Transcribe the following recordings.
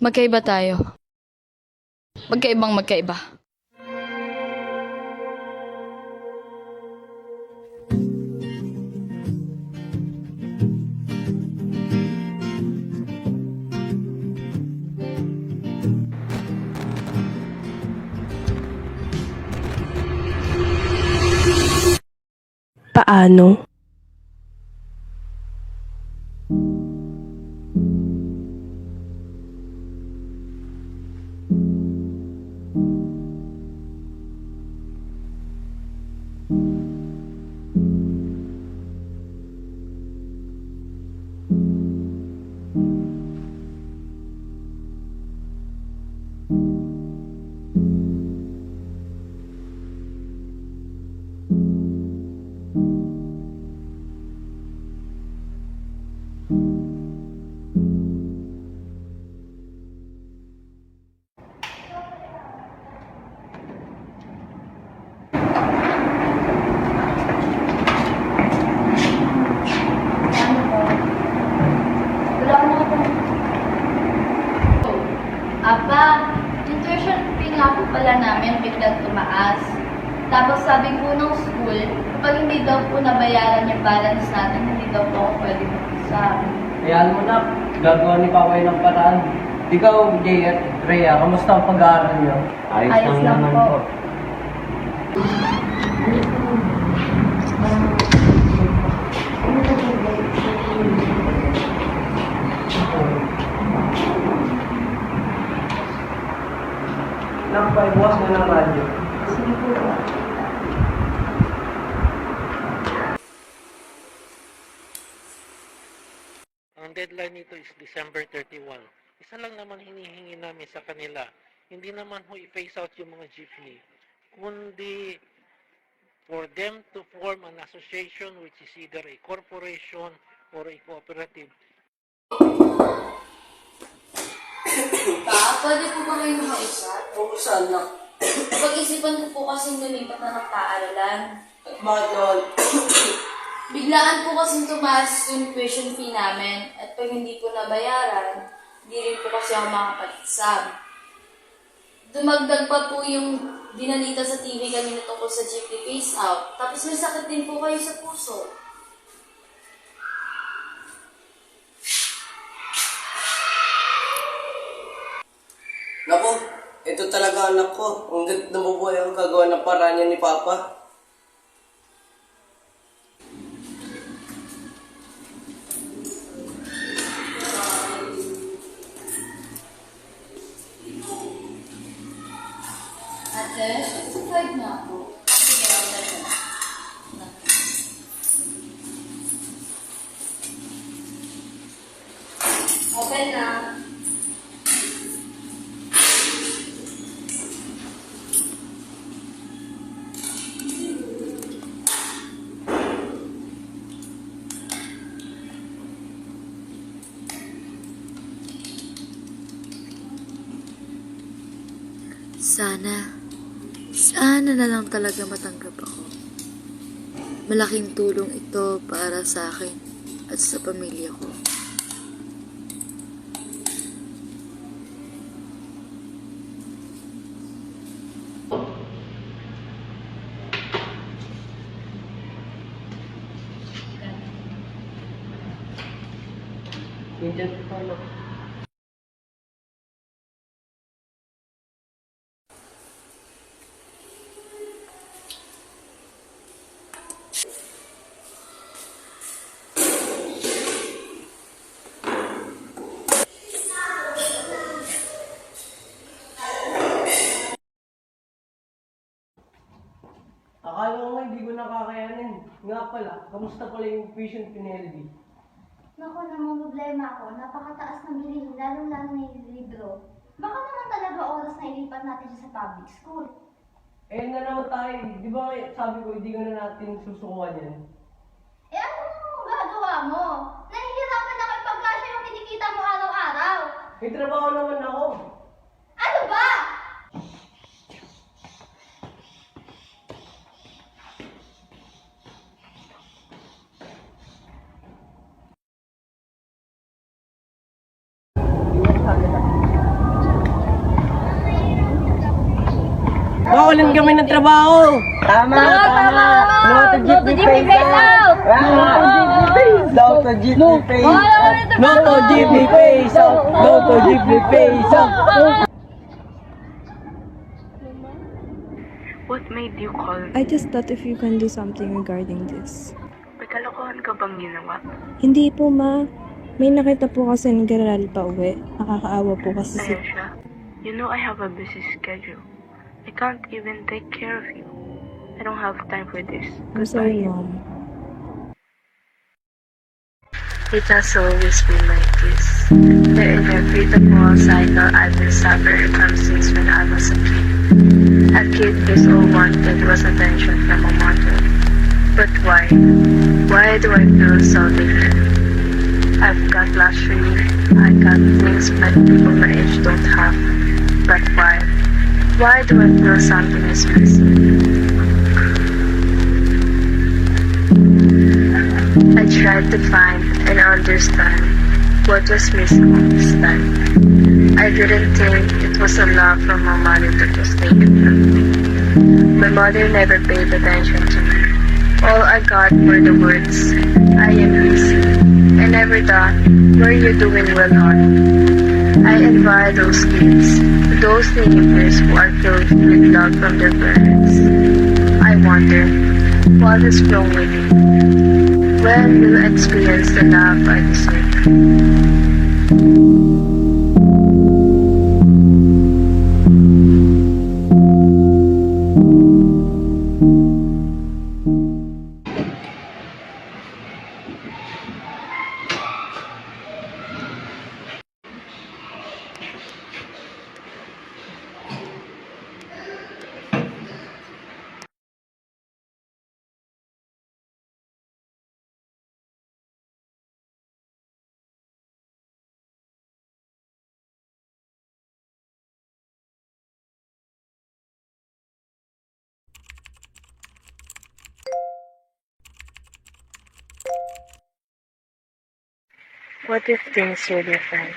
Magkaiba tayo. Magkaibang magkaiba. Paano? Apa, yung tuition fee nga po pala namin biglang tumaas. Tapos sabi po ng school, kapag hindi daw po nabayaran yung balance natin, hindi daw po ako pwede mag-exam. Hayaan mo na, gagawa ni Papa yun ng paraan. Ikaw, Jay at Rhea, kamusta ang pag-aaral niyo? Ayos lang po. Nakapay, bukas mo ng radyo. Sige po. Ang deadline nito is December 31. Isa lang naman hinihingi namin sa kanila. Hindi naman ho i-phase out yung mga jeepney, kundi for them to form an association which is either a corporation or a cooperative. Pwede po ba kayo makausap? Oo, sana. Pag-isipan ko po kasing lumipat na ng paaralan. At bakit naman? Biglaan po kasing tumaas yung tuition fee namin at pag hindi po nabayaran, hindi rin po kasi ako makapag-exam. Dumagdag pa po yung dinalita sa TV kanina tungkol sa jeepney phase out. Tapos may sakit din po kayo sa puso. Naku, ito talaga anak ko. Hanggat nabubuhay ang gagawa ng paraan niya ni Papa. Ate, subscribe na ako. Sige, okay na. Open na. Sana na lang talaga matanggap ako. Malaking tulong ito para sa akin at sa pamilya ko. Nandiyan pa anak. Akala ko nga hindi ko nakakayanin. Nga pala, kamusta pala yung tuition fee ni LB? Naku, namang problema ako. Napakataas ng bilihin, lalong-lalo na yung libro. Baka naman talaga oras na ilipat natin siya sa public school. Eh na naman tayo, di ba sabi ko hindi ko na natin susukuan yan? Eh ano mo gagawa mo? Nahihirapan ako ipagkasya yung kinikita mo araw-araw. May trabaho naman ako. Ano ba? Hindi mo sabi na. mawalan kami ng trabaho. Tama. No to jeepney face out. No to jeepney face out. No to jeepney face out. No to jeepney face out. What made you call me? I just thought if you can do something regarding this. May kalokohan ka bang ginawa? Hindi po, ma. May nakita po kasi nag-aaral pa uwi. Nakakaawa po kasi si... Ayesha, you know I have a busy schedule. I can't even take care of you. I don't have time for this. I'm sorry, Mom. It has always been like this. The inevitable cycle I've been suffering from since when I was a kid. A kid whose all wanted was attention from a mother. But why? Why do I feel so different? I've got luxury, I got things that people my age don't have. But why? Why do I feel something is missing? I tried to find and understand what was missing this time. I didn't think it was a love from my mother that was taken from me. My mother never paid attention to me. All I got were the words, I am busy. I never thought, were you doing well, hon? I envy those kids, those teenagers who are filled with love from their parents. I wonder, what is wrong with me? When will I experience the love I deserve? What if things were different?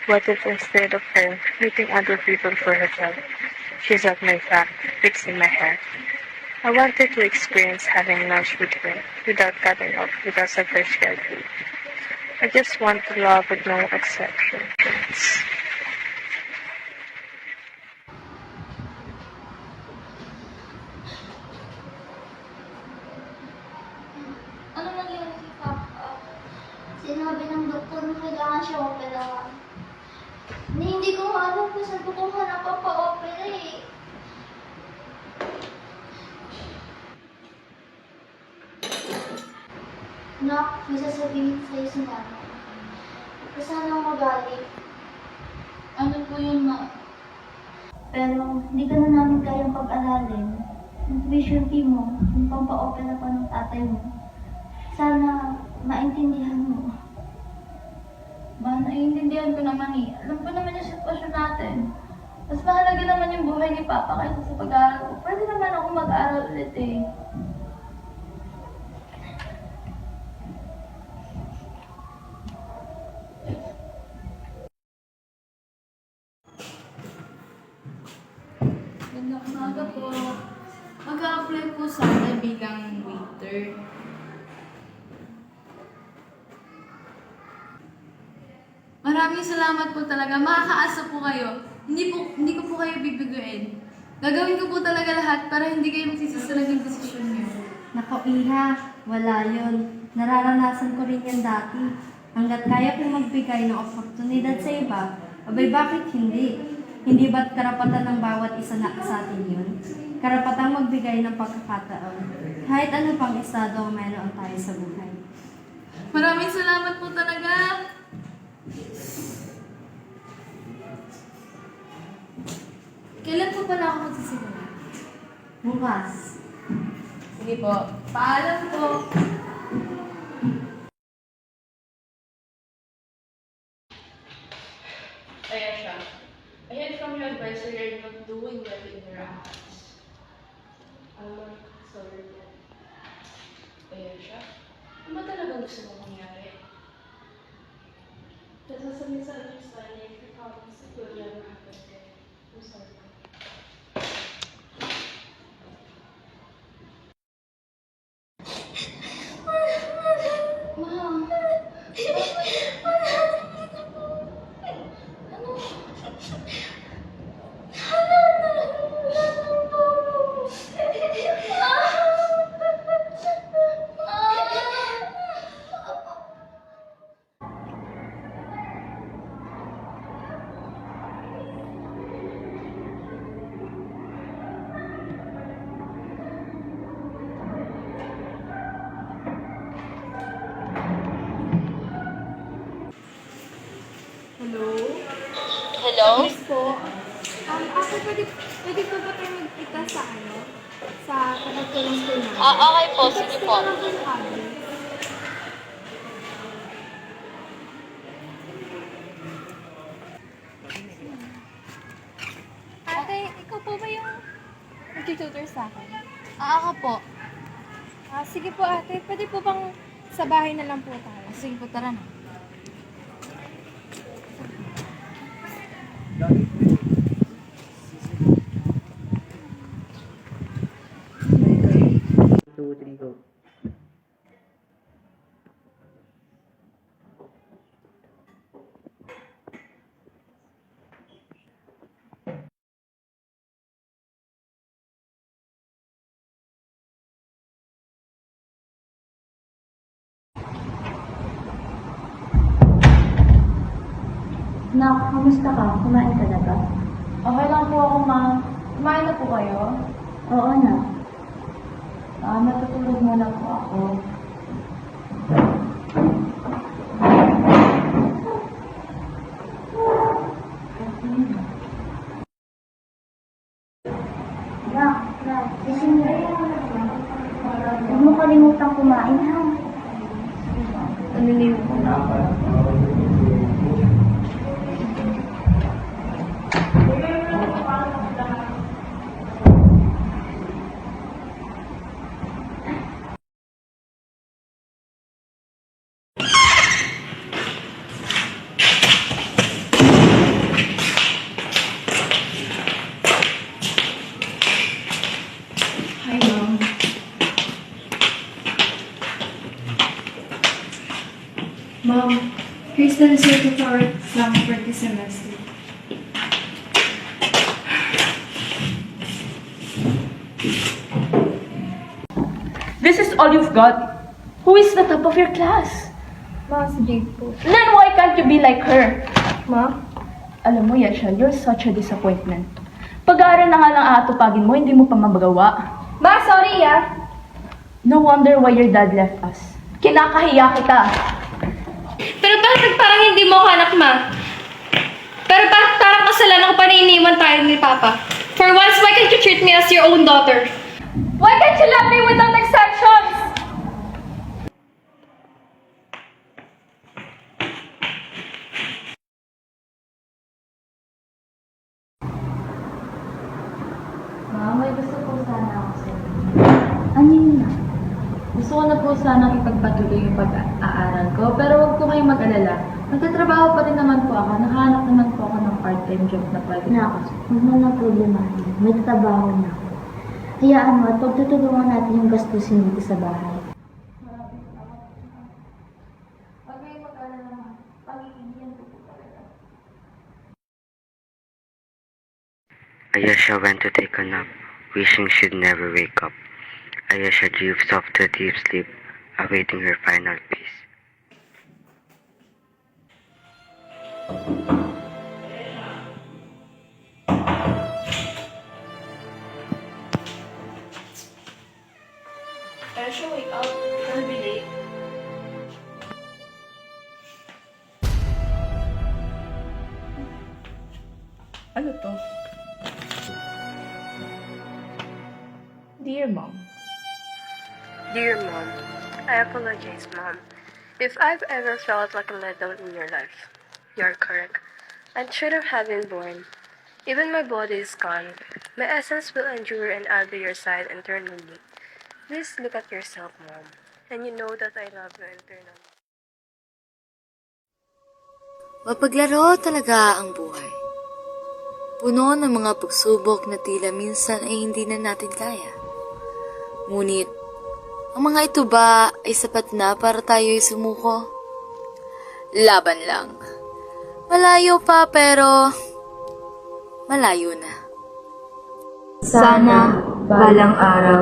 What if instead of her meeting other people for her job, she's at my flat, fixing my hair? I wanted to experience having lunch with her without cutting off because of her schedule. I just want to love with no exceptions. Ano nangyari kay Papa? Sinabi ng doktor na kailangan siya operahan. Hindi ko alam kung saan ko kung hanap ang pa-opera eh. Nak, may sasabihin sa'yo si Nanay. Huwag sana magalit. Ano po yun, ma? Pero hindi ka na namin kayang pag-aralin. Yung tuition fee mo, yung pampa-opera pa ng tatay mo. Sana maintindihan mo. Ma, naiintindihan ko naman eh. Alam ko naman yung sitwasyon natin. Mas mahalaga naman yung buhay ni Papa kaysa sa pag-aaral ko. Pwede naman ako mag-aaral ulit eh. Gandang umaga po. Mag-a-apply po sana bilang waiter. Maraming salamat po talaga. Makakaasa po kayo. Hindi ko po kayo bibiguin. Gagawin ko po talaga lahat para hindi kayo magsisisi lang yung desisyon niyo. Nako, Iha, wala yun. Nararanasan ko rin yan dati. Hanggat kaya kong magbigay ng oportunidad sa iba, abay bakit hindi? Hindi ba't karapatan ng bawat isa na sa atin yun? Karapatang magbigay ng pagkakataon. Kahit ano pang estado ang mayroon tayo sa buhay. Maraming salamat po talaga. Kailan po pala ako magsisimula? Bukas. Sige po. Paalam po. Ayesha, I heard from your advisor you're not doing well in your accounts. I'm sorry. Ayesha, ano ba talaga gusto mong mangyari? Kasi sa misunderstanding, if you promise it will never happen again. I'm sorry. Hello? Miss po. Ako pwede po ba tayo magkita sa sa tapat ko ng school namin? Okay po, sige po. Text ko na lang po yung address. Ate, ikaw po ba yung nag-tutor sa akin? Ako po. Sige po ate, pwede po bang sa bahay na lang po tayo? Sige po, tara na. Two, three, go. Nak, kamusta ka? Kumain ka na ba? Okay lang po ako, ma. Kumain na po kayo? Oo na. Matutulog muna po ako. Gising na. Huwag mo kalimutang kumain, ha? Naliliw po na ako. Hi, Mom. Mom, here's the result of our exam for this semester. This is all you've got? Who is the top of your class? Ma, si Jade po. Then why can't you be like her? Ma? Alam mo, Yasha, you're such a disappointment. Pag-aaral na nga lang aatupagin mo, hindi mo pa mabagawa. Ma, sorry No wonder why your dad left us. Kinakahiya kita. Pero bakit parang hindi mo ako anak, ma? Pero bakit parang kasalanan ko pa na iniwan tayo ni Papa? For once, why can't you treat me as your own daughter? Why can't you love me without exceptions? Ma'am, may gusto po sana ako sa inyo. Ano yun na? Gusto ko na po sanang ipagpatuloy yung pag-aaral ko, pero huwag po kayong mag-alala. Nagtatrabaho pa rin naman po ako. Nakahanap naman po ako ng part-time job na pwede. Nak, huwag mo na problemahin. May trabaho na ako. Hayaan mo at pagtutulungan natin yung gastusin dito sa bahay. Huwag kayong mag-alala, ma'am. Pag-iindihan ko po talaga. Ayesha went to take a nap, wishing she'd never wake up. Ayesha drifts off to deep sleep, awaiting her final peace. Ayesha, wake up. I'll be late. Ano to? Dear Mom. Dear Mom, I apologize, Mom. If I've ever felt like a letdown in your life, you're correct. I shouldn't have been born. Even my body is gone. My essence will endure and I'll be your side eternally. Please look at yourself, Mom. And you know that I love you eternally. Mapaglaro talaga ang buhay. Puno ng mga pagsubok na tila minsan ay hindi na natin kaya. Ngunit, ang mga ito ba ay sapat na para tayo'y sumuko? Laban lang. Malayo pa pero malayo na. Sana balang araw